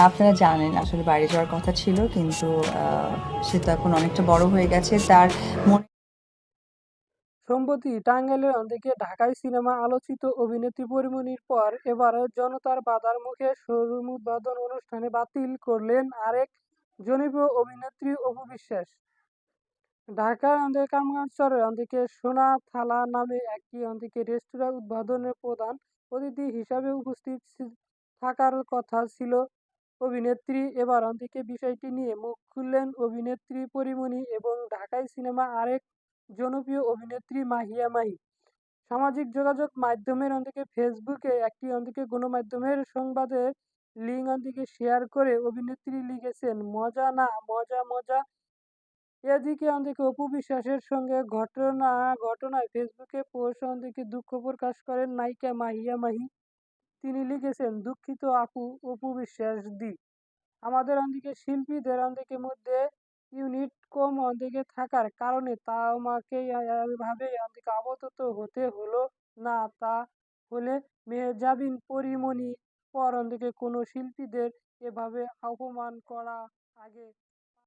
আপনারা জানেন আসলে বাইরে যাওয়ার কথা ছিল, কিন্তু সে তো এখন অনেকটা বড় হয়ে গেছে। তার মনে সম্প্রতি টাঙ্গাইলের থেকে ঢাকাই সিনেমা আলোচিত অভিনেত্রী পরীমনির পর এবার জনতার বাধার মুখে শোরুম উদ্বোধন অনুষ্ঠানে বাতিল করলেন আরেক জনপ্রিয় অভিনেত্রী অপু বিশ্বাস। ঢাকার কামরাঙ্গীরচরের সোনা থালা নামে একটি রেস্তোরাঁ উদ্বোধনের প্রধান অতিথি হিসাবে উপস্থিত থাকার কথা ছিল অভিনেত্রী। এবার বিষয়টি নিয়ে মুখ খুললেন অভিনেত্রী পরীমনি এবং ঢাকাই সিনেমা আরেক জনপ্রিয় অভিনেত্রী মাহিয়া মাহি। সামাজিক যোগাযোগ মাধ্যমের ফেসবুকে একটি গণমাধ্যমের সংবাদের লিঙ্ক শেয়ার করে অভিনেত্রী লিখেছেন, মজা না মজা মজা। এদিকে অপু বিশ্বাসের সঙ্গে ঘটনায় ফেসবুকে পোস্ট দুঃখ প্রকাশ করেন নায়িকা মাহিয়া মাহি। তিনি লিখেছেন, দুঃখিত আপু, অপু বিশ্বাস দি। আমাদের শিল্পীদের মধ্যে ইউনিট কম থাকার কারণে তা আমাকে এভাবে আপাতত হতে হলো না। তা হলে মেহজাবিন পরীমনি পর কোনো শিল্পীদের এভাবে অপমান করা আগে